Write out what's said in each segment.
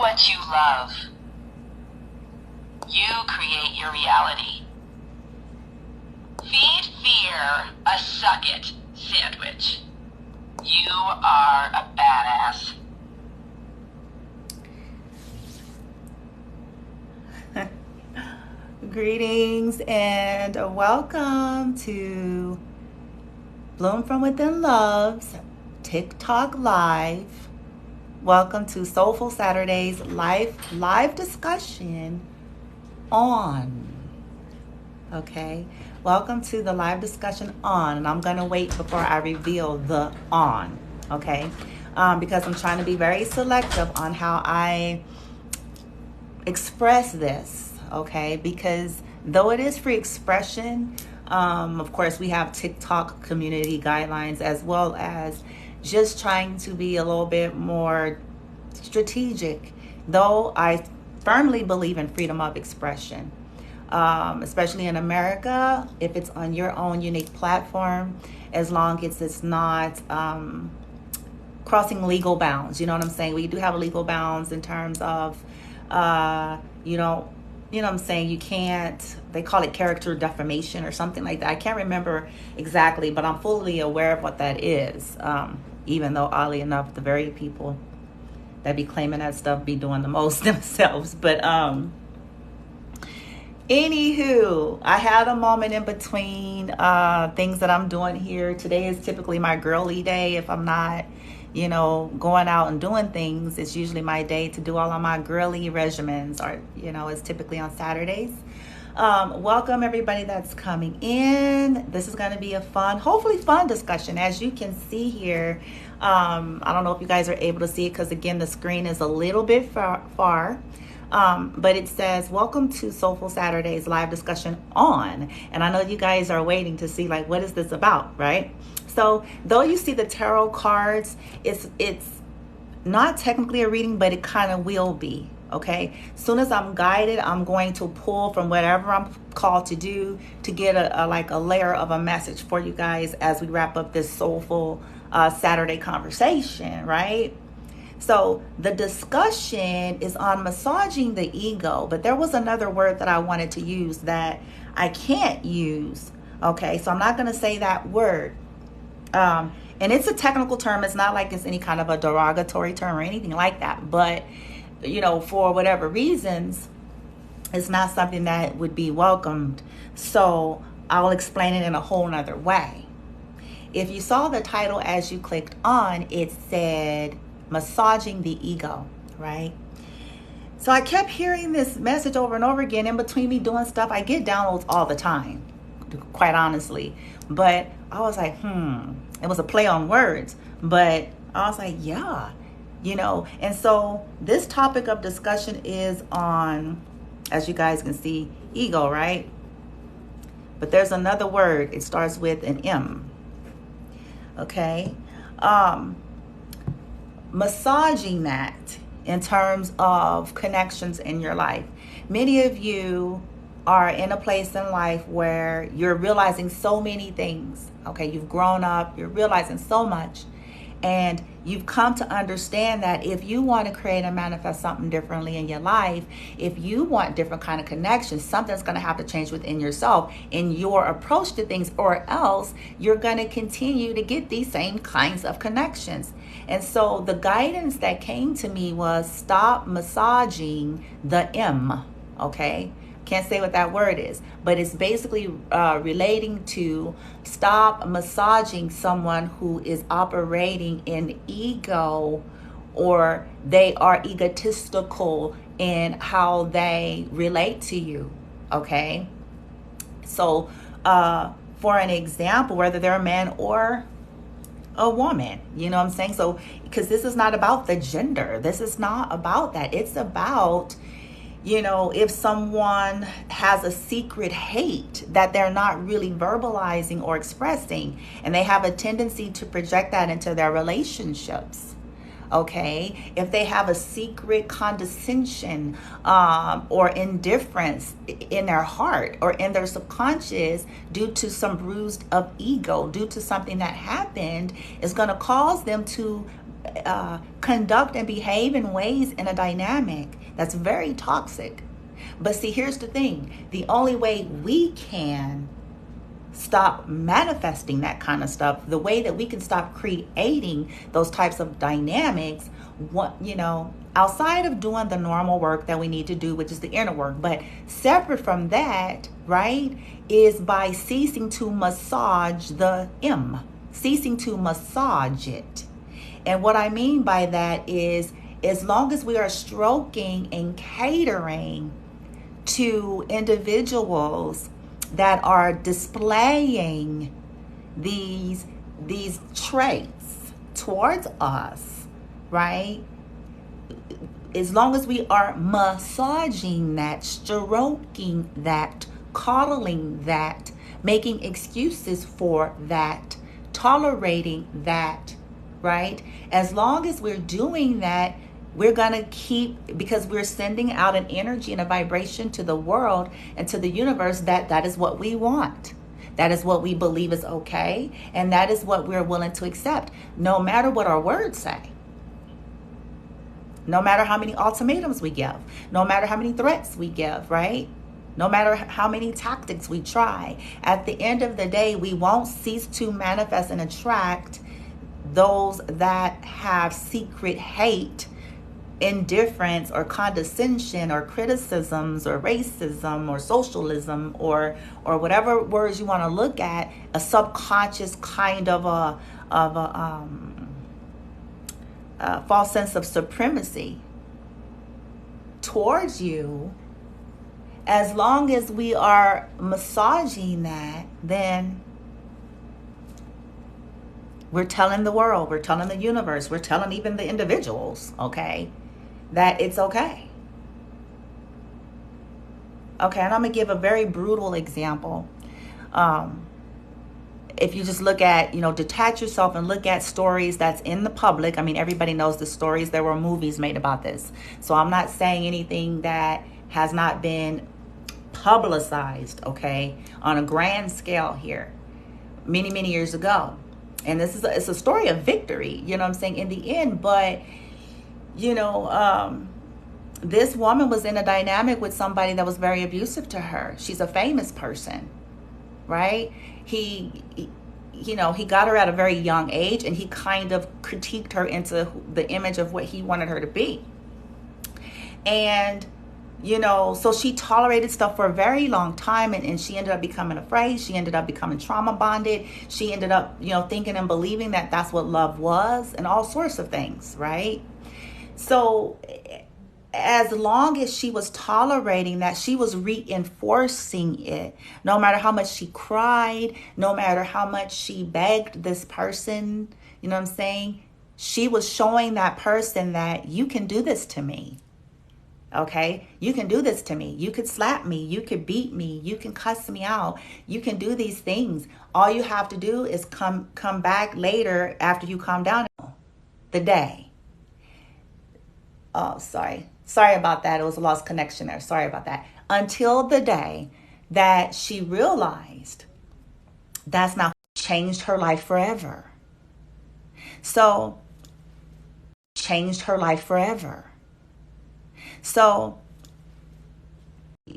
what you love. You create your reality. Feed fear a suck-it sandwich. You are a badass. Greetings and welcome to Bloom From Within Love's TikTok Live. Welcome to Soulful Saturdays live discussion on. Okay, welcome to the live discussion on, and I'm gonna wait before I reveal the on. Okay, because I'm trying to be very selective on how I express this. Okay, because though it is free expression, of course we have TikTok community guidelines, as well as just trying to be a little bit more strategic, though I firmly believe in freedom of expression, especially in America, if it's on your own unique platform, as long as it's not crossing legal bounds. You know what I'm saying? We do have legal bounds in terms of you know what I'm saying? You can't, they call it character defamation or something like that. I can't remember exactly, but I'm fully aware of what that is. Even though, oddly enough, the very people that be claiming that stuff be doing the most themselves. But anywho, I had a moment in between things that I'm doing here. Today is typically my girly day. If I'm not, going out and doing things, it's usually my day to do all of my girly regimens, or, it's typically on Saturdays. Welcome everybody that's coming in. This is going to be a hopefully fun discussion. As you can see here, I don't know if you guys are able to see it because, again, the screen is a little bit far. But it says, welcome to Soulful Saturdays live discussion on. And I know you guys are waiting to see, like, what is this about, right? So though you see the tarot cards, it's not technically a reading, but it kind of will be. Okay, soon as I'm guided, I'm going to pull from whatever I'm called to do to get a layer of a message for you guys as we wrap up this soulful Saturday conversation, right? So the discussion is on massaging the ego, but there was another word that I wanted to use that I can't use. Okay, so I'm not going to say that word. And it's a technical term. It's not like it's any kind of a derogatory term or anything like that. But, for whatever reasons, it's not something that would be welcomed. So I'll explain it in a whole nother way. If you saw the title as you clicked on, it said massaging the ego, right? So I kept hearing this message over and over again. In between me doing stuff, I get downloads all the time, quite honestly. But I was like, it was a play on words. But I was like, yeah, And so this topic of discussion is on, as you guys can see, ego, right? But there's another word. It starts with an M. Okay? Massaging that in terms of connections in your life. Many of you are in a place in life where you're realizing so many things. Okay, you've grown up, you're realizing so much, and you've come to understand that if you want to create and manifest something differently in your life, if you want different kind of connections, something's going to have to change within yourself in your approach to things, or else you're going to continue to get these same kinds of connections. And so the guidance that came to me was stop massaging the M, okay? Can't say what that word is, but it's basically relating to stop massaging someone who is operating in ego, or they are egotistical in how they relate to you, okay? So for an example, whether they're a man or a woman, you know what I'm saying? So, because this is not about the gender, this is not about that. It's about, if someone has a secret hate that they're not really verbalizing or expressing, and they have a tendency to project that into their relationships. Okay, if they have a secret condescension or indifference in their heart or in their subconscious due to some bruise of ego, due to something that happened, is going to cause them to conduct and behave in ways in a dynamic that's very toxic. But see, here's the thing. The only way we can stop manifesting that kind of stuff, the way that we can stop creating those types of dynamics, outside of doing the normal work that we need to do, which is the inner work, but separate from that, right, is by ceasing to massage the ceasing to massage it. And what I mean by that is, as long as we are stroking and catering to individuals that are displaying these traits towards us, right? As long as we are massaging that, stroking that, coddling that, making excuses for that, tolerating that, right? As long as we're doing that, we're going to keep, because we're sending out an energy and a vibration to the world and to the universe that is what we want. That is what we believe is okay. And that is what we're willing to accept, no matter what our words say. No matter how many ultimatums we give. No matter how many threats we give, right? No matter how many tactics we try. At the end of the day, we won't cease to manifest and attract those that have secret hate, indifference, or condescension, or criticisms, or racism, or socialism, or whatever words you want to look at, a subconscious kind of a false sense of supremacy towards you. As long as we are massaging that, then we're telling the world, we're telling the universe, we're telling even the individuals, okay, that it's okay. Okay, and I'm going to give a very brutal example. If you just look at, detach yourself and look at stories that's in the public. I mean, everybody knows the stories. There were movies made about this. So I'm not saying anything that has not been publicized, okay, on a grand scale here many, many years ago. And this is it's a story of victory, you know what I'm saying, in the end. But, this woman was in a dynamic with somebody that was very abusive to her. She's a famous person, right? He got her at a very young age, and he kind of critiqued her into the image of what he wanted her to be. And, so she tolerated stuff for a very long time, and she ended up becoming afraid. She ended up becoming trauma bonded. She ended up, thinking and believing that that's what love was, and all sorts of things, right? So as long as she was tolerating that, she was reinforcing it. No matter how much she cried, no matter how much she begged this person, you know what I'm saying? She was showing that person that you can do this to me. Okay? You can do this to me. You could slap me. You could beat me. You can cuss me out. You can do these things. All you have to do is come back later after you calm down the day. Oh, sorry. Sorry about that. It was a lost connection there. Sorry about that. Until the day that she realized that's not changed her life forever. So, changed her life forever. So,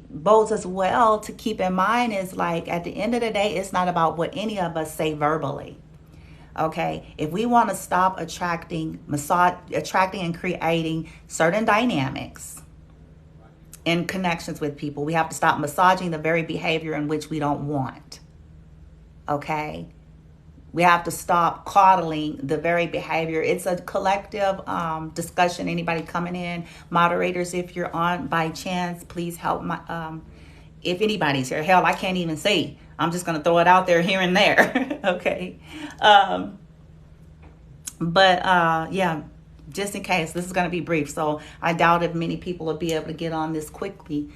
both as well to keep in mind is like, at the end of the day, it's not about what any of us say verbally. Okay, if we want to stop attracting and creating certain dynamics in connections with people, we have to stop massaging the very behavior in which we don't want. Okay, we have to stop coddling the very behavior. It's a collective discussion. Anybody coming in, moderators, if you're on by chance, please help if anybody's here. Hell, I can't even see. I'm just going to throw it out there here and there. Okay. Yeah, just in case, this is going to be brief. So I doubt if many people will be able to get on this quickly.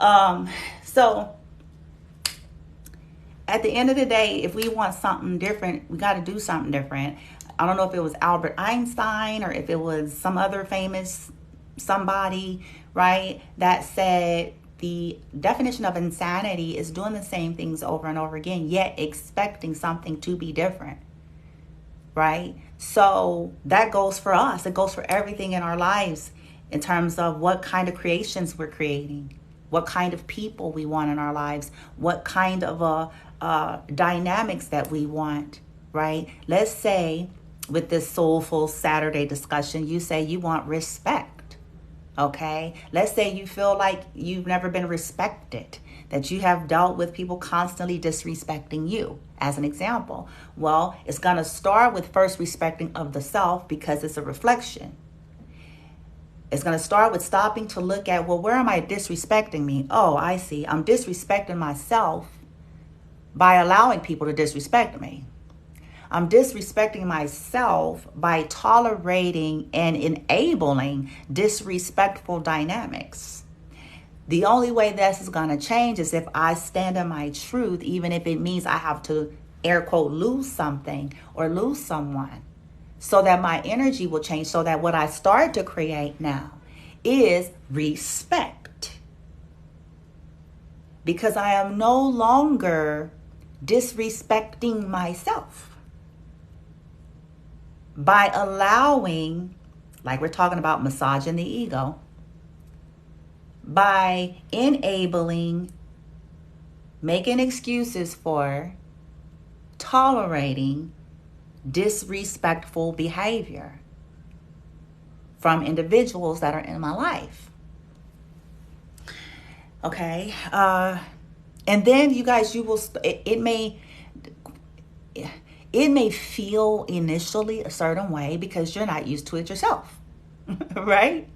So at the end of the day, if we want something different, we got to do something different. I don't know if it was Albert Einstein or if it was some other famous somebody, right, that said, the definition of insanity is doing the same things over and over again, yet expecting something to be different. right? So that goes for us. It goes for everything in our lives in terms of what kind of creations we're creating, what kind of people we want in our lives, what kind of dynamics that we want, right? Let's say with this Soulful Saturday discussion, you say you want respect, okay? Let's say you feel like you've never been respected, that you have dealt with people constantly disrespecting you, as an example. Well, it's going to start with first respecting of the self, because it's a reflection. It's going to start with stopping to look at, well, where am I disrespecting me? Oh, I see. I'm disrespecting myself by allowing people to disrespect me. I'm disrespecting myself by tolerating and enabling disrespectful dynamics. The only way this is going to change is if I stand in my truth, even if it means I have to, air quote, lose something or lose someone, so that my energy will change, so that what I start to create now is respect. Because I am no longer disrespecting myself by allowing, like we're talking about massaging the ego, by enabling, making excuses for, tolerating disrespectful behavior from individuals that are in my life. Okay. And then you guys, you will, it may feel initially a certain way because you're not used to it yourself, right?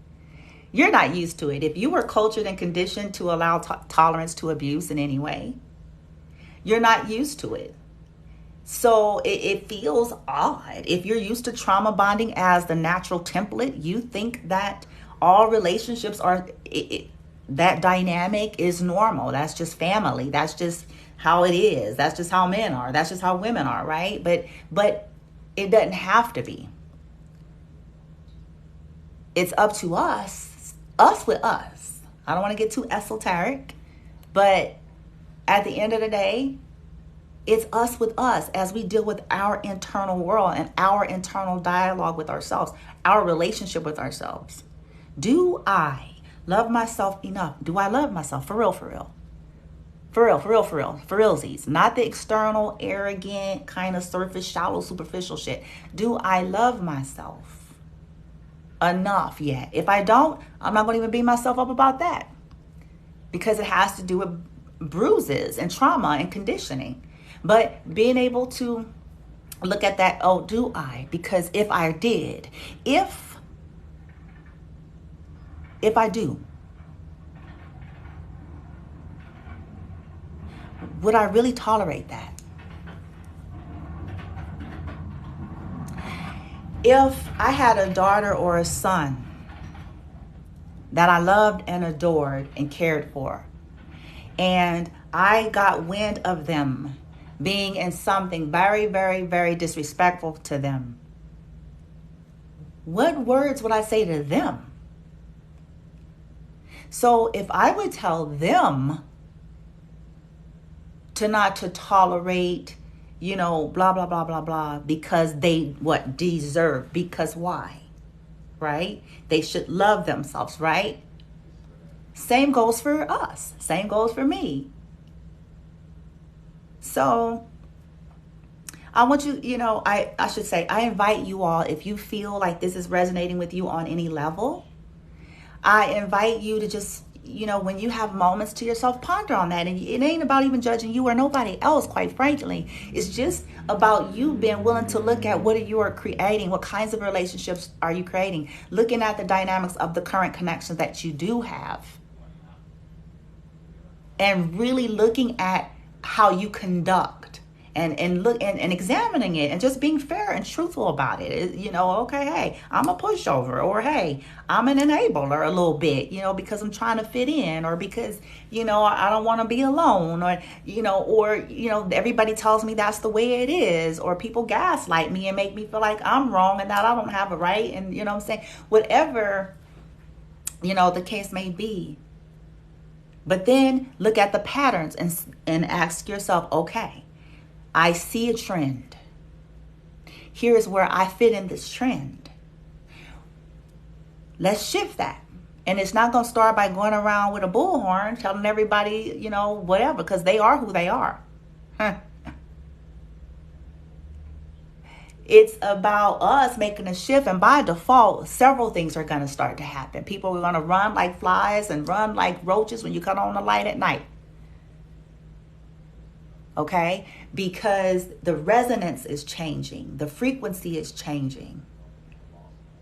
You're not used to it. If you were cultured and conditioned to allow tolerance to abuse in any way, you're not used to it. So it feels odd. If you're used to trauma bonding as the natural template, you think that all relationships are, that dynamic is normal. That's just family. That's just how it is. That's just how men are. That's just how women are, right? But it doesn't have to be. It's up to us with us. I don't want to get too esoteric, but at the end of the day, it's us with us as we deal with our internal world and our internal dialogue with ourselves, our relationship with ourselves. Do I love myself enough? Do I love myself? For real, for real. For real, for real, for real. For realsies. Not the external, arrogant, kind of surface, shallow, superficial shit. Do I love myself enough yet? If I don't, I'm not going to even beat myself up about that. Because it has to do with bruises and trauma and conditioning. But being able to look at that, oh, do I? Because if I did, if I do, would I really tolerate that? If I had a daughter or a son that I loved and adored and cared for, and I got wind of them being in something very, very, very disrespectful to them, what words would I say to them? So if I would tell them not to tolerate, blah, blah, blah, blah, blah, because they deserve, because why, right? They should love themselves, right? Same goes for us. Same goes for me. So I want you, I should say, I invite you all, if you feel like this is resonating with you on any level, I invite you to just, when you have moments to yourself, ponder on that. And it ain't about even judging you or nobody else, quite frankly. It's just about you being willing to look at what you are creating, what kinds of relationships are you creating, looking at the dynamics of the current connections that you do have, and really looking at how you conduct and look and examining it and just being fair and truthful about it. Okay, hey, I'm a pushover, or hey, I'm an enabler a little bit, because I'm trying to fit in, or because, I don't want to be alone, or everybody tells me that's the way it is, or people gaslight me and make me feel like I'm wrong and that I don't have a right. And what I'm saying, whatever, the case may be. But then look at the patterns and ask yourself, okay, I see a trend. here's where I fit in this trend. Let's shift that. And it's not going to start by going around with a bullhorn telling everybody, you know, whatever, because they are who they are. It's about us making a shift, and by default, several things are going to start to happen. People are going to run like flies and run like roaches when you cut on the light at night. Okay? Because the resonance is changing. The frequency is changing.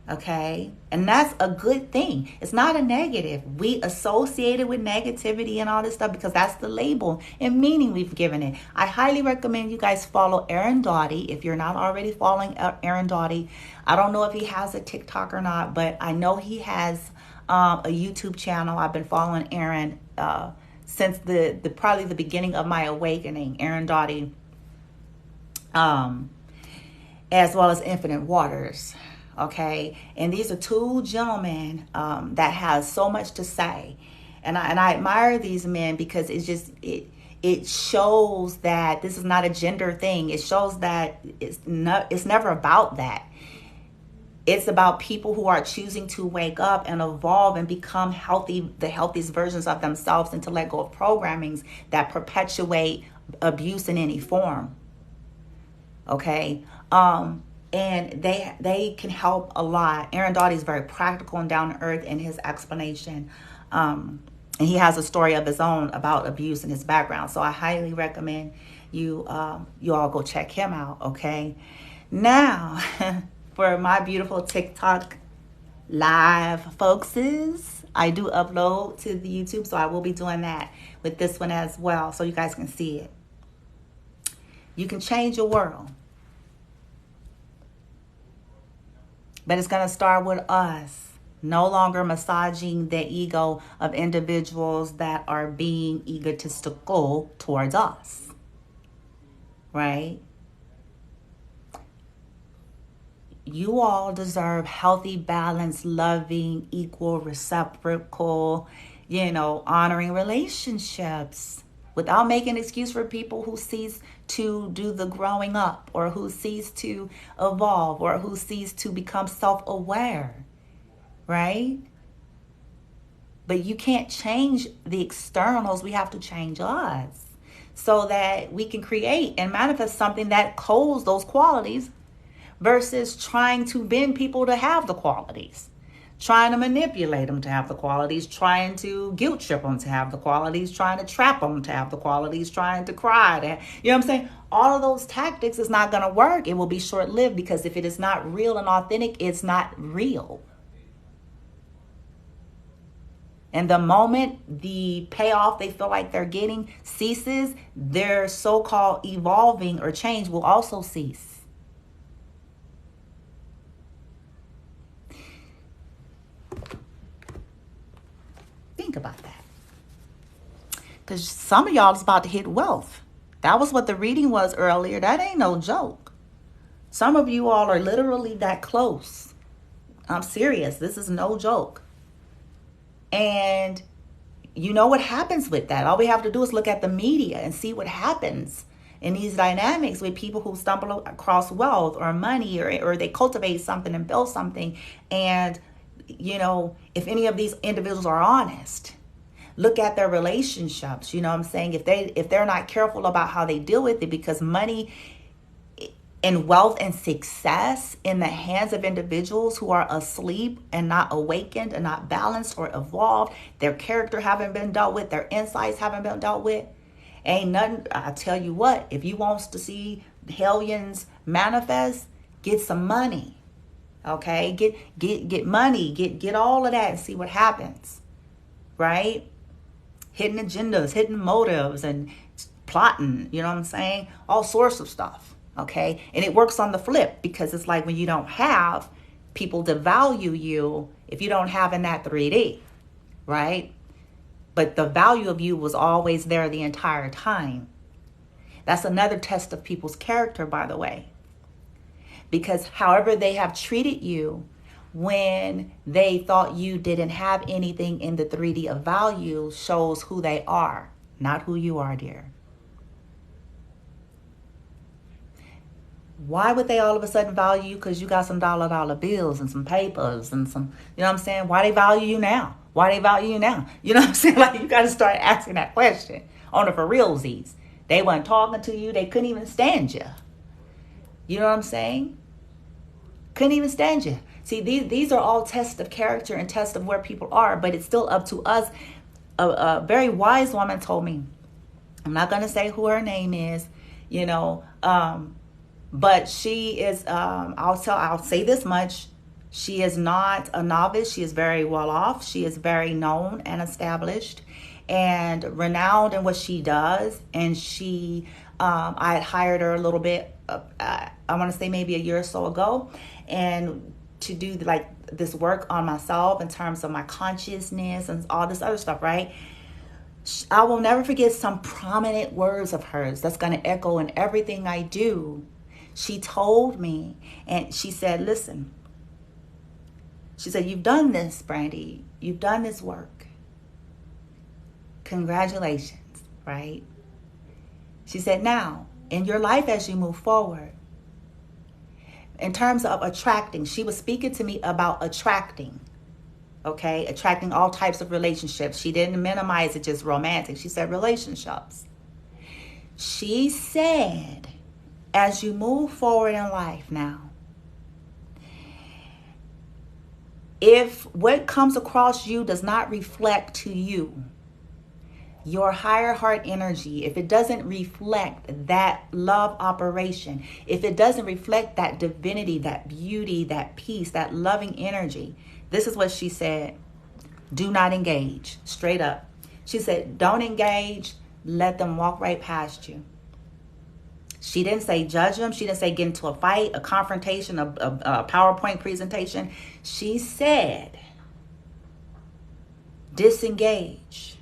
Okay? And that's a good thing. It's not a negative. We associate it with negativity and all this stuff because that's the label and meaning we've given it. I highly recommend you guys follow Aaron Doughty if you're not already following Aaron Doughty. I don't know if he has a TikTok or not, but I know he has a YouTube channel. I've been following Aaron since the probably the beginning of my awakening. Aaron Doughty, as well as Infinite Waters. Okay, and these are two gentlemen that have so much to say, and I admire these men because it shows that this is not a gender thing. It shows that it's never about that. It's about people who are choosing to wake up and evolve and become healthy, the healthiest versions of themselves, and to let go of programmings that perpetuate abuse in any form. Okay. And they can help a lot. Aaron Doughty is very practical and down to earth in his explanation. And he has a story of his own about abuse in his background. So I highly recommend you all go check him out, okay? Now, for my beautiful TikTok live folkses, I do upload to the YouTube, so I will be doing that with this one as well, so you guys can see it. You can change your world. But it's going to start with us no longer massaging the ego of individuals that are being egotistical towards us. Right? You all deserve healthy, balanced, loving, equal, reciprocal, honoring relationships without making an excuse for people who cease to do the growing up, or who cease to evolve, or who cease to become self-aware, right? But you can't change the externals. We have to change us so that we can create and manifest something that holds those qualities versus trying to bend people to have the qualities. Trying to manipulate them to have the qualities, trying to guilt trip them to have the qualities, trying to trap them to have the qualities, trying to cry to, you know what I'm saying? All of those tactics is not going to work. It will be short-lived, because if it is not real and authentic, it's not real. And the moment the payoff they feel like they're getting ceases, their so-called evolving or change will also cease. Think about that. Because some of y'all is about to hit wealth. That was what the reading was earlier. That ain't no joke. Some of you all are literally that close. I'm serious. This is no joke. And you know what happens with that. All we have to do is look at the media and see what happens in these dynamics with people who stumble across wealth or money, or they cultivate something and build something. And if any of these individuals are honest, look at their relationships. You know what I'm saying? If they're not careful about how they deal with it, because money and wealth and success in the hands of individuals who are asleep and not awakened and not balanced or evolved, their character haven't been dealt with, their insights haven't been dealt with, ain't nothing. I tell you what, if you wants to see hellions manifest, get some money. Okay, get money, get all of that and see what happens, right? Hidden agendas, hidden motives, and plotting, you know what I'm saying? All sorts of stuff, okay? And it works on the flip, because it's like when you don't have, people devalue you if you don't have in that 3D, right? But the value of you was always there the entire time. That's another test of people's character, by the way. Because however they have treated you when they thought you didn't have anything in the 3D of value shows who they are, not who you are, dear. Why would they all of a sudden value you because you got some dollar bills and some papers and some, you know what I'm saying? Why they value you now? Why they value you now? You know what I'm saying? Like, you got to start asking that question on the for realsies. They weren't talking to you. They couldn't even stand you. You know what I'm saying? Couldn't even stand you. See, these are all tests of character and tests of where people are, but it's still up to us. A very wise woman told me, I'm not going to say who her name is, you know, but she is, I'll say this much. She is not a novice. She is very well off. She is very known and established and renowned in what she does. And she, I had hired her a little bit, I want to say maybe a year or so ago, and to do like this work on myself in terms of my consciousness and all this other stuff, right? I will never forget some prominent words of hers that's going to echo in everything I do. She told me, and she said, listen, she said, you've done this, Brandy. You've done this work. Congratulations, right? She said, now, in your life as you move forward, in terms of attracting, she was speaking to me about attracting, okay? Attracting all types of relationships. She didn't minimize it just romantic. She said relationships. She said, as you move forward in life now, if what comes across you does not reflect to you, your higher heart energy, if it doesn't reflect that love operation, if it doesn't reflect that divinity, that beauty, that peace, that loving energy, this is what she said, do not engage, straight up. She said, don't engage, let them walk right past you. She didn't say judge them. She didn't say get into a fight, a confrontation, a PowerPoint presentation. She said, disengage.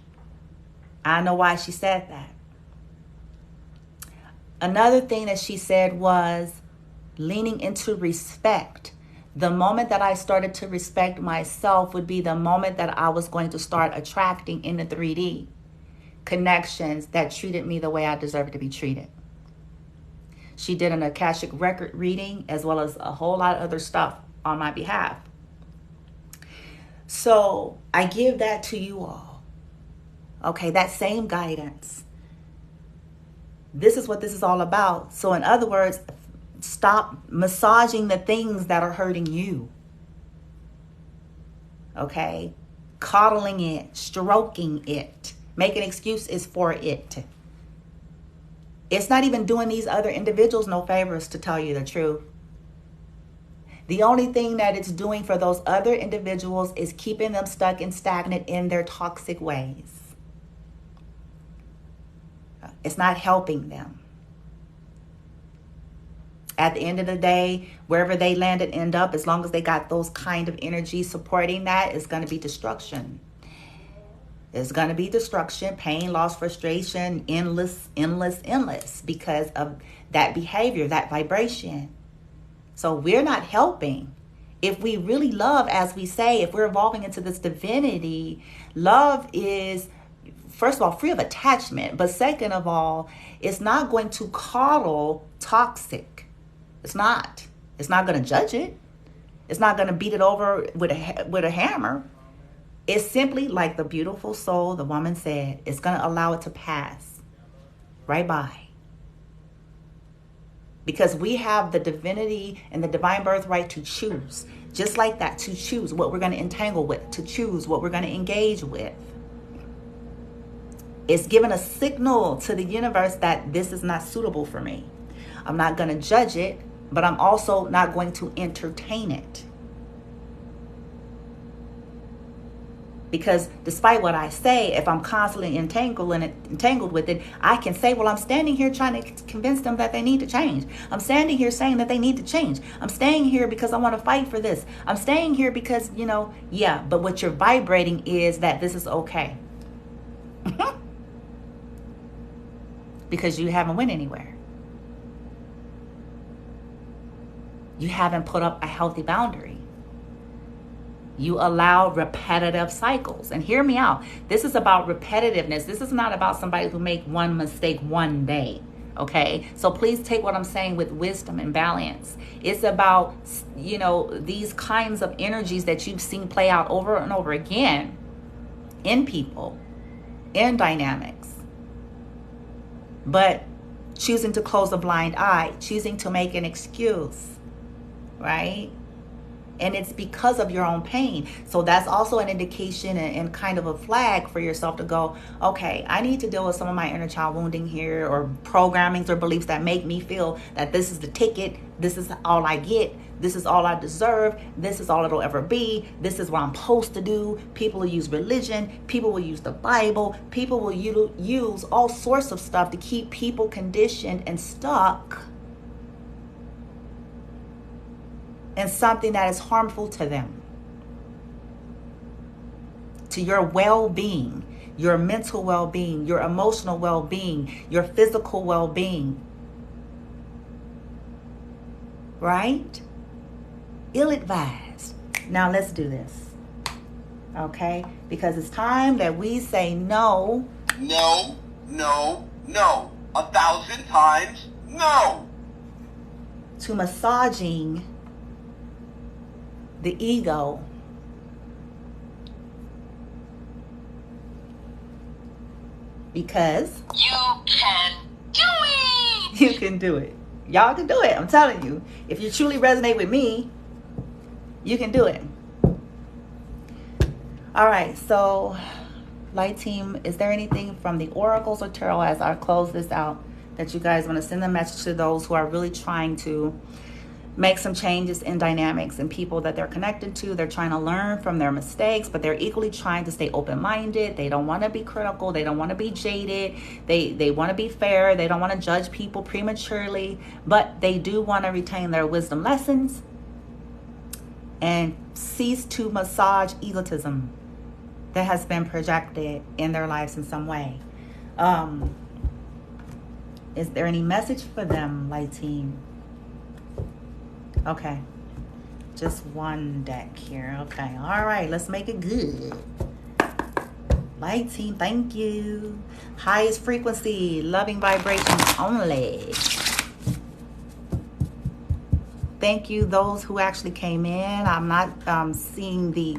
I know why she said that. Another thing that she said was leaning into respect. The moment that I started to respect myself would be the moment that I was going to start attracting in the 3D connections that treated me the way I deserved to be treated. She did an Akashic record reading as well as a whole lot of other stuff on my behalf. So I give that to you all. Okay, that same guidance. This is what this is all about. So in other words, stop massaging the things that are hurting you. Okay? Coddling it, stroking it, making excuses for it. It's not even doing these other individuals no favors, to tell you the truth. The only thing that it's doing for those other individuals is keeping them stuck and stagnant in their toxic ways. It's not helping them. At the end of the day, wherever they land and end up, as long as they got those kind of energies supporting that, it's going to be destruction. It's going to be destruction, pain, loss, frustration, endless, because of that behavior, that vibration. So we're not helping. If we really love, as we say, if we're evolving into this divinity, love is, first of all, free of attachment. But second of all, it's not going to coddle toxic. It's not. It's not going to judge it. It's not going to beat it over with a hammer. It's simply like the beautiful soul, the woman said, it's going to allow it to pass right by. Because we have the divinity and the divine birthright to choose. Just like that, to choose what we're going to entangle with, to choose what we're going to engage with. It's giving a signal to the universe that this is not suitable for me. I'm not going to judge it, but I'm also not going to entertain it. Because despite what I say, if I'm constantly entangled with it, I can say, well, I'm standing here trying to convince them that they need to change. I'm standing here saying that they need to change. I'm staying here because I want to fight for this. I'm staying here because, yeah, but what you're vibrating is that this is okay. Because you haven't went anywhere. You haven't put up a healthy boundary. You allow repetitive cycles. And hear me out. This is about repetitiveness. This is not about somebody who make one mistake one day. Okay, so please take what I'm saying with wisdom and balance. It's about, you know, these kinds of energies that you've seen play out over and over again in people, in dynamics, but choosing to close a blind eye, choosing to make an excuse, right? And it's because of your own pain. So that's also an indication and kind of a flag for yourself to go, okay, I need to deal with some of my inner child wounding here, or programmings or beliefs that make me feel that this is the ticket, this is all I get, this is all I deserve, this is all it'll ever be, this is what I'm supposed to do. People will use religion, people will use the Bible, people will use all sorts of stuff to keep people conditioned and stuck and something that is harmful to them, to your well-being, your mental well-being, your emotional well-being, your physical well-being, right? Ill-advised. Now let's do this, okay? Because it's time that we say no. No, no, no. 1,000 times no. To massaging the ego, because You can do it! you can do it. Y'all can do it. I'm telling you. If you truly resonate with me, you can do it. All right. So, light team, is there anything from the oracles or tarot as I close this out that you guys want to send a message to those who are really trying to make some changes in dynamics and people that they're connected to? They're trying to learn from their mistakes, but they're equally trying to stay open-minded. They don't want to be critical. They don't want to be jaded. They want to be fair. They don't want to judge people prematurely, but they do want to retain their wisdom lessons and cease to massage egotism that has been projected in their lives in some way. Is there any message for them, light team? Okay, just one deck here. Okay, all right, let's make it good. Light team, thank you. Highest frequency, loving vibrations only. Thank you, those who actually came in. I'm not seeing the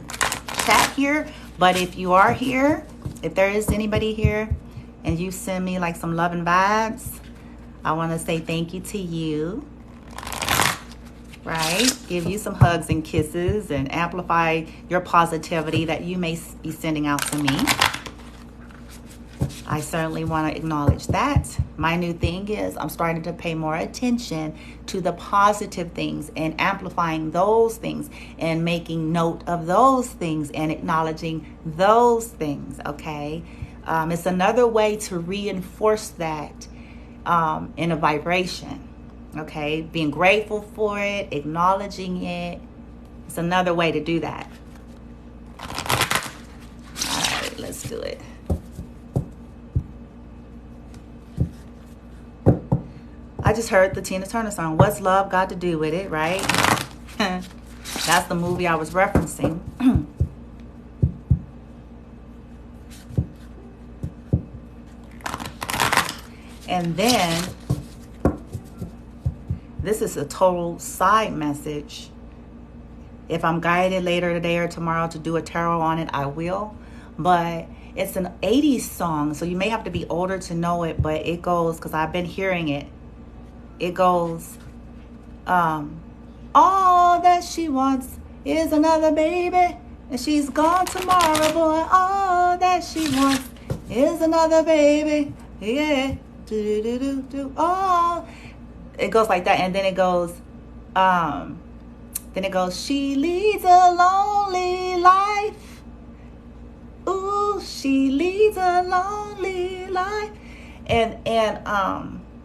chat here, but if you are here, if there is anybody here and you send me like some love and vibes, I want to say thank you to you. Right? Give you some hugs and kisses and amplify your positivity that you may be sending out to me. I certainly want to acknowledge that. My new thing is I'm starting to pay more attention to the positive things and amplifying those things and making note of those things and acknowledging those things, okay? It's another way to reinforce that in a vibration. Okay, being grateful for it, acknowledging it. It's another way to do that. All right, let's do it. I just heard the Tina Turner song, What's Love Got to Do With It, right? That's the movie I was referencing. And then this is a total side message. If I'm guided later today or tomorrow to do a tarot on it, I will. But it's an 80s song, so you may have to be older to know it, but it goes, because I've been hearing it. It goes, all that she wants is another baby, and she's gone tomorrow, boy. All that she wants is another baby. Yeah. Do. Oh. It goes like that, and then it goes, she leads a lonely life. Ooh, she leads a lonely life. And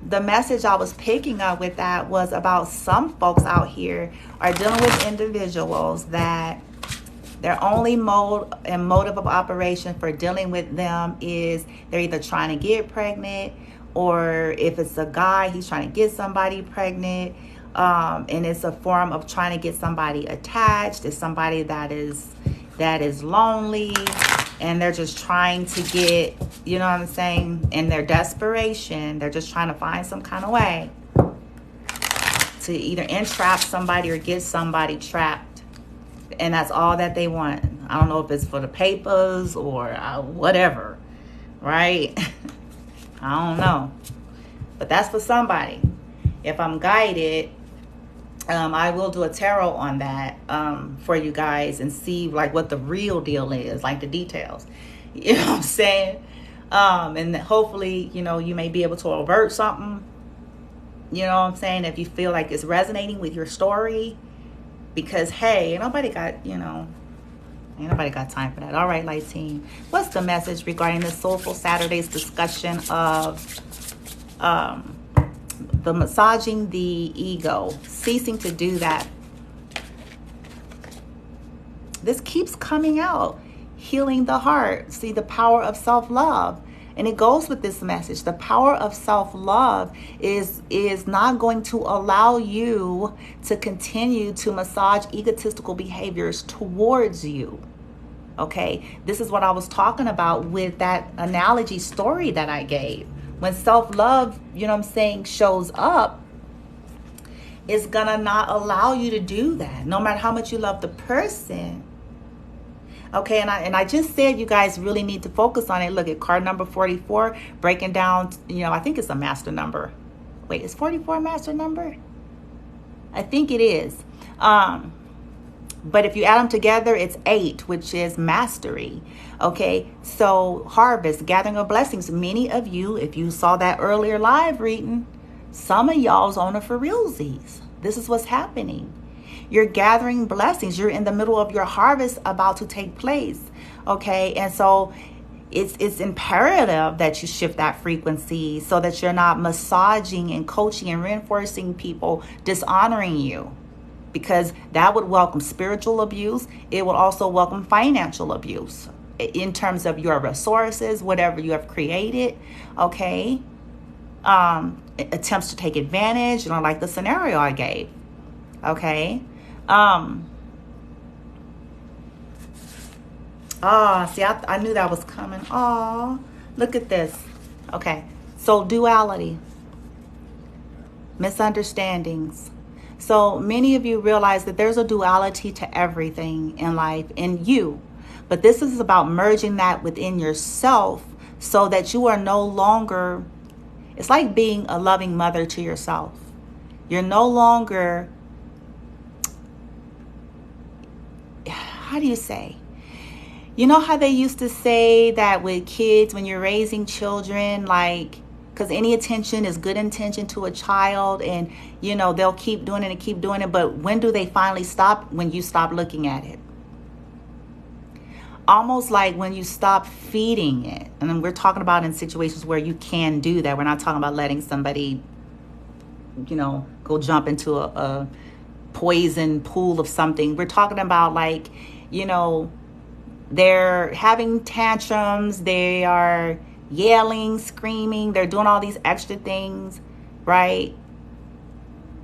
the message I was picking up with that was about some folks out here are dealing with individuals that their only mode and motive of operation for dealing with them is they're either trying to get pregnant, or if it's a guy, he's trying to get somebody pregnant. And it's a form of trying to get somebody attached. It's somebody that is lonely. and they're just trying to get, you know what I'm saying, in their desperation, they're just trying to find some kind of way to either entrap somebody or get somebody trapped. And that's all that they want. I don't know if it's for the papers or whatever, right? I don't know. But that's for somebody. If I'm guided, I will do a tarot on that for you guys and see like what the real deal is, like the details. You know what I'm saying? And hopefully, you know, you may be able to avert something. You know what I'm saying? If you feel like it's resonating with your story. Because, hey, ain't nobody got time for that. All right, light team. What's the message regarding this Soulful Saturdays discussion of the massaging the ego, ceasing to do that? This keeps coming out. Healing the heart. See, the power of self-love. And it goes with this message. The power of self-love is not going to allow you to continue to massage egotistical behaviors towards you. Okay? This is what I was talking about with that analogy story that I gave. When self-love, you know what I'm saying, shows up, it's gonna not allow you to do that. No matter how much you love the person. Okay, and I just said you guys really need to focus on it. Look at card number 44, breaking down, you know, I think it's a master number. Wait, is 44 a master number? I think it is. But if you add them together, it's 8, which is mastery. Okay, so harvest, gathering of blessings. Many of you, if you saw that earlier live reading, some of y'all's on it for realsies. This is what's happening. You're gathering blessings. You're in the middle of your harvest about to take place. Okay. And so it's imperative that you shift that frequency so that you're not massaging and coaching and reinforcing people dishonoring you, because that would welcome spiritual abuse. It would also welcome financial abuse in terms of your resources, whatever you have created. Okay. Attempts to take advantage, you know, like the scenario I gave. Okay. See, I knew that was coming. Look at this. Okay. So duality, misunderstandings. So many of you realize that there's a duality to everything in life, in you. But this is about merging that within yourself so that you are no longer, it's like being a loving mother to yourself. You're no longer, how do you say? You know how they used to say that with kids, when you're raising children, like, because any attention is good intention to a child, and, you know, they'll keep doing it and keep doing it. But when do they finally stop? When you stop looking at it. Almost like when you stop feeding it. And then we're talking about in situations where you can do that. We're not talking about letting somebody, you know, go jump into a poison pool of something. We're talking about, like, you know, they're having tantrums, they are yelling, screaming, they're doing all these extra things, right?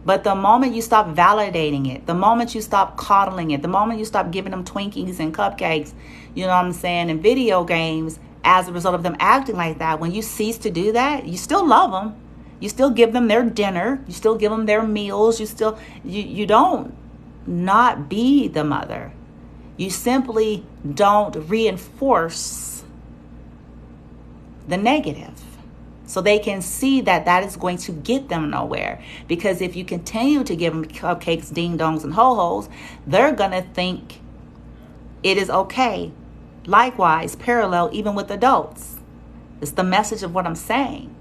But the moment you stop validating it, the moment you stop coddling it, the moment you stop giving them Twinkies and cupcakes, you know what I'm saying, and video games, as a result of them acting like that, when you cease to do that, you still love them. You still give them their dinner. You still give them their meals. You don't not be the mother. You simply don't reinforce the negative, so they can see that that is going to get them nowhere. Because if you continue to give them cupcakes, ding dongs, and ho-hos, they're going to think it is okay. Likewise, parallel even with adults. It's the message of what I'm saying.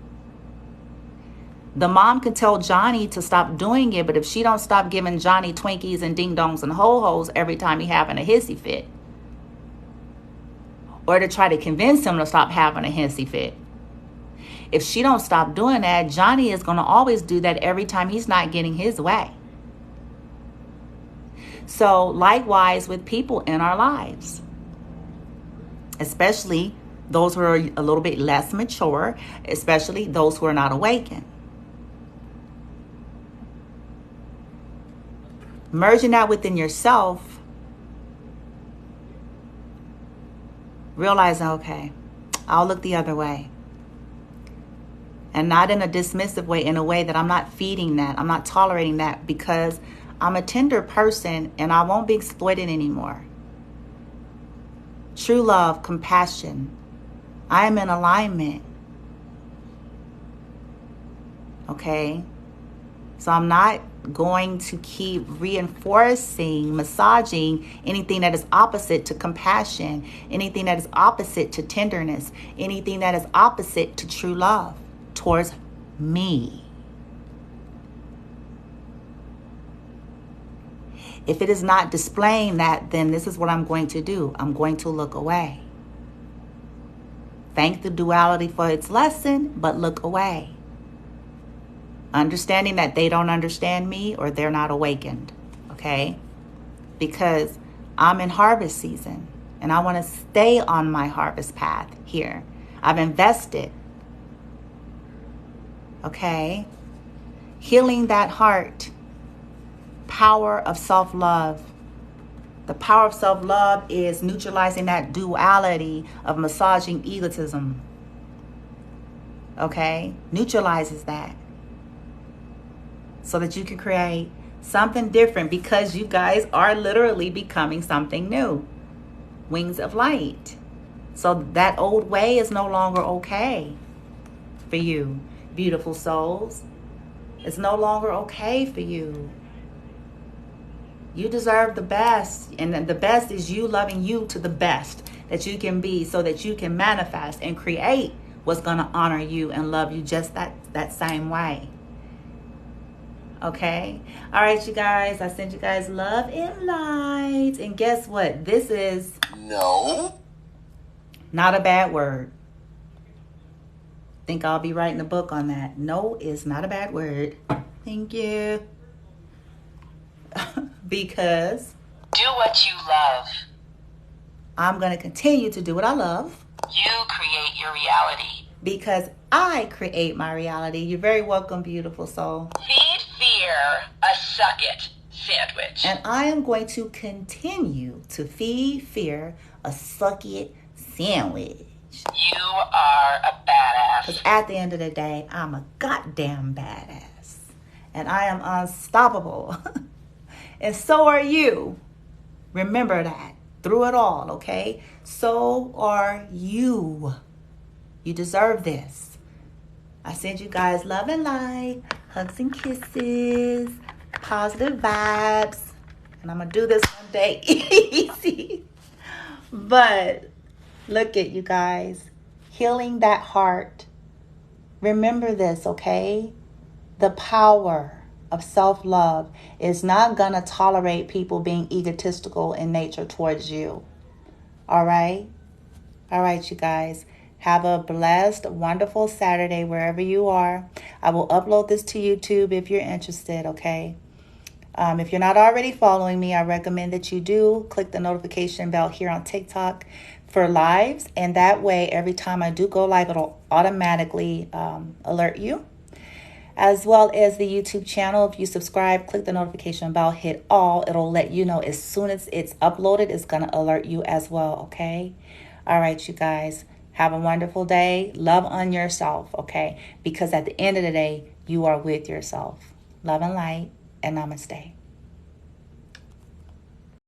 The mom can tell Johnny to stop doing it, but if she don't stop giving Johnny Twinkies and ding dongs and ho-hos every time he having a hissy fit, or to try to convince him to stop having a hissy fit, if she don't stop doing that, Johnny is going to always do that every time he's not getting his way. So likewise with people in our lives, especially those who are a little bit less mature, especially those who are not awakened. Merging that within yourself realizing, okay, I'll look the other way. And not in a dismissive way, in a way that I'm not feeding that. I'm not tolerating that, because I'm a tender person and I won't be exploited anymore. True love, compassion. I am in alignment. Okay? So I'm not going to keep reinforcing, massaging anything that is opposite to compassion, anything that is opposite to tenderness, anything that is opposite to true love towards me. If it is not displaying that, then this is what I'm going to do. I'm going to look away. Thank the duality for its lesson, but look away. Understanding that they don't understand me or they're not awakened, okay? Because I'm in harvest season and I want to stay on my harvest path here. I've invested, okay? Healing that heart, power of self-love. The power of self-love is neutralizing that duality of massaging egotism, okay? Neutralizes that, so that you can create something different, because you guys are literally becoming something new. Wings of light. So that old way is no longer okay for you, beautiful souls. It's no longer okay for you. You deserve the best, and the best is you loving you to the best that you can be, so that you can manifest and create what's going to honor you and love you just that same way. Okay? All right, you guys. I sent you guys love and light. And guess what? This is No. not a bad word. Think I'll be writing a book on that. No is not a bad word. Thank you. Because Do what you love. I'm going to continue to do what I love. You create your reality. Because I create my reality. You're very welcome, beautiful soul. Feed fear a suck it sandwich. And I am going to continue to feed fear a suck it sandwich. You are a badass. Because at the end of the day, I'm a goddamn badass. And I am unstoppable. And so are you. Remember that. Through it all, okay? So are you. You deserve this. I send you guys love and light, hugs and kisses, positive vibes. And I'm going to do this one day easy. But look at you guys. Healing that heart. Remember this, okay? The power of self-love is not going to tolerate people being egotistical in nature towards you. All right? All right, you guys. Have a blessed, wonderful Saturday wherever you are. I will upload this to YouTube if you're interested, okay? If you're not already following me, I recommend that you do. Click the notification bell here on TikTok for lives. And that way, every time I do go live, it'll automatically alert you. As well as the YouTube channel. If you subscribe, click the notification bell, hit all. It'll let you know as soon as it's uploaded. It's going to alert you as well, okay? All right, you guys. Have a wonderful day. Love on yourself, okay? Because at the end of the day, you are with yourself. Love and light, and namaste.